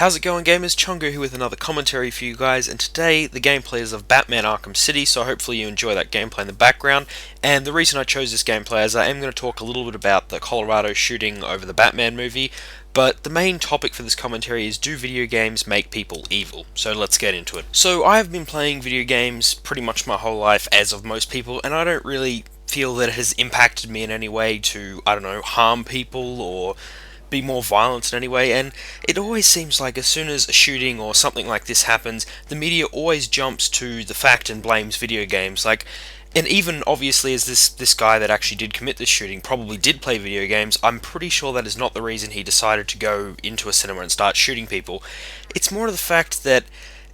How's it going, gamers? Chongo here with another commentary for you guys, and today the gameplay is of Batman Arkham City, so hopefully you enjoy that gameplay in the background. And the reason I chose this gameplay is I am going to talk a little bit about the Colorado shooting over the Batman movie, but the main topic for this commentary is, do video games make people evil? So let's get into it. So I have been playing video games pretty much my whole life, as of most people, and I don't really feel that it has impacted me in any way to, I don't know, harm people or be more violent in any way. And it always seems like as soon as a shooting or something like this happens, the media always jumps to the fact and blames video games. And even obviously, as this guy that actually did commit this shooting probably did play video games, I'm pretty sure that is not the reason he decided to go into a cinema and start shooting people. It's more of the fact that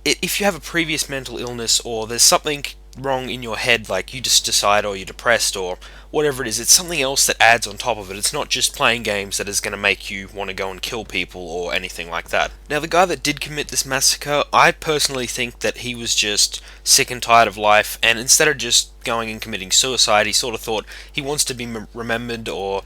if you have a previous mental illness or there's something wrong in your head, like you just decide, or you're depressed, or whatever it is, it's something else that adds on top of it. It's not just playing games that is going to make you want to go and kill people or anything like that. Now, the guy that did commit this massacre, I personally think that he was just sick and tired of life, and instead of just going and committing suicide, he sort of thought he wants to be remembered, or,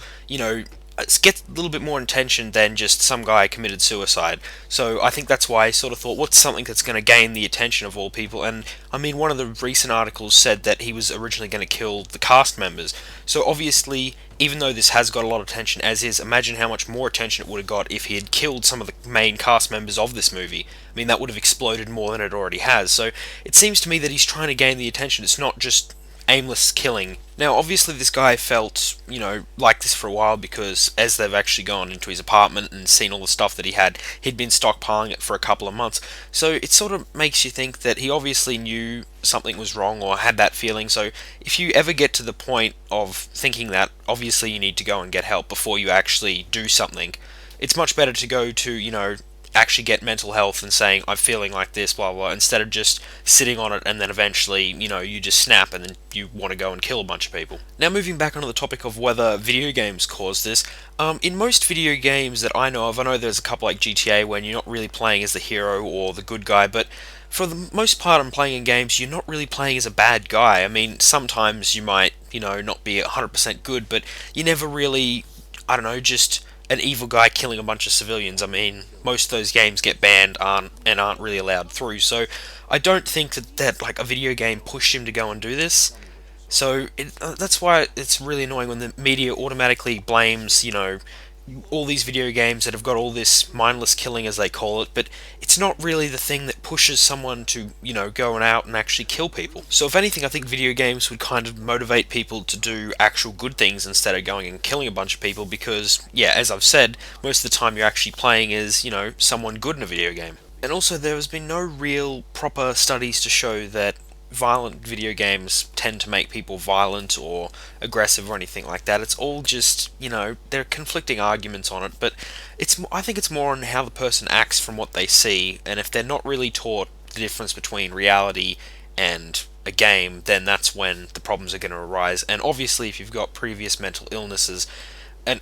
get a little bit more attention than just some guy committed suicide. So I think that's why I sort of thought, what's something that's going to gain the attention of all people? And I mean, one of the recent articles said that he was originally going to kill the cast members. So obviously, even though this has got a lot of attention as is, imagine how much more attention it would have got if he had killed some of the main cast members of this movie. I mean, that would have exploded more than it already has. So it seems to me that he's trying to gain the attention. It's not just aimless killing. Now, obviously, this guy felt, like this for a while, because as they've actually gone into his apartment and seen all the stuff that he had, he'd been stockpiling it for a couple of months. So it sort of makes you think that he obviously knew something was wrong or had that feeling. So if you ever get to the point of thinking that, obviously you need to go and get help before you actually do something. It's much better to go to, actually get mental health and saying, I'm feeling like this, blah, blah, instead of just sitting on it and then eventually, you just snap and then you want to go and kill a bunch of people. Now, moving back onto the topic of whether video games cause this, in most video games that I know of, I know there's a couple like GTA when you're not really playing as the hero or the good guy, but for the most part, I'm playing in games, you're not really playing as a bad guy. I mean, sometimes you might, not be 100% good, but you never really, I don't know, just an evil guy killing a bunch of civilians. I mean, most of those games get banned aren't really allowed through. So I don't think that like a video game pushed him to go and do this. So that's why it's really annoying when the media automatically blames, all these video games that have got all this mindless killing, as they call it, but it's not really the thing that pushes someone to, go out and actually kill people. So if anything, I think video games would kind of motivate people to do actual good things instead of going and killing a bunch of people, because, yeah, as I've said, most of the time you're actually playing as, someone good in a video game. And also, there has been no real proper studies to show that violent video games tend to make people violent or aggressive or anything like that. It's all just, there are conflicting arguments on it, but I think it's more on how the person acts from what they see, and if they're not really taught the difference between reality and a game, then that's when the problems are going to arise. And obviously, if you've got previous mental illnesses,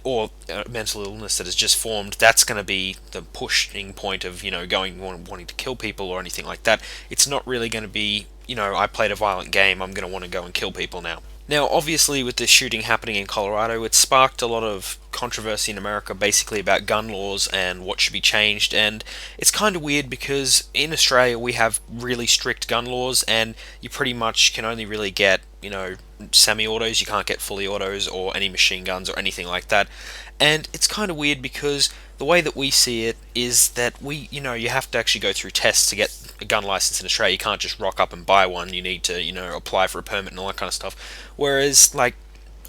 or mental illness that has just formed, that's going to be the pushing point of, going wanting to kill people or anything like that. It's not really going to be, I played a violent game, I'm going to want to go and kill people now. Now, obviously, with this shooting happening in Colorado, it sparked a lot of controversy in America, basically about gun laws and what should be changed, and it's kind of weird because in Australia we have really strict gun laws, and you pretty much can only really get, semi-autos, you can't get fully autos or any machine guns or anything like that. And it's kind of weird because the way that we see it is that you have to actually go through tests to get a gun license in Australia. You can't just rock up and buy one. You need to, apply for a permit and all that kind of stuff. Whereas, like,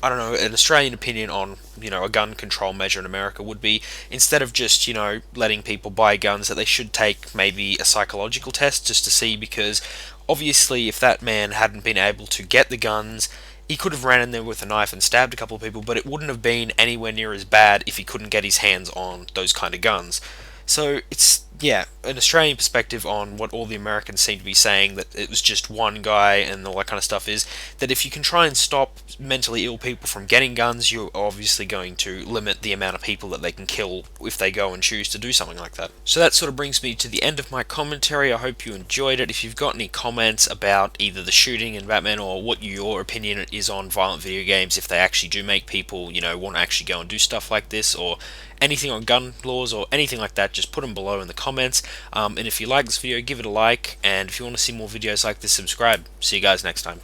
I don't know, an Australian opinion on, a gun control measure in America would be, instead of just, letting people buy guns, that they should take maybe a psychological test just to see, because obviously if that man hadn't been able to get the guns, he could have ran in there with a knife and stabbed a couple of people, but it wouldn't have been anywhere near as bad if he couldn't get his hands on those kind of guns. So it's, yeah, an Australian perspective on what all the Americans seem to be saying, that it was just one guy and all that kind of stuff, is that if you can try and stop mentally ill people from getting guns, you're obviously going to limit the amount of people that they can kill if they go and choose to do something like that. So that sort of brings me to the end of my commentary. I hope you enjoyed it. If you've got any comments about either the shooting in Batman or what your opinion is on violent video games, if they actually do make people, want to actually go and do stuff like this, or anything on gun laws or anything like that, just put them below in the comments. comments. And if you like this video, give it a like, and if you want to see more videos like this, subscribe. See you guys next time.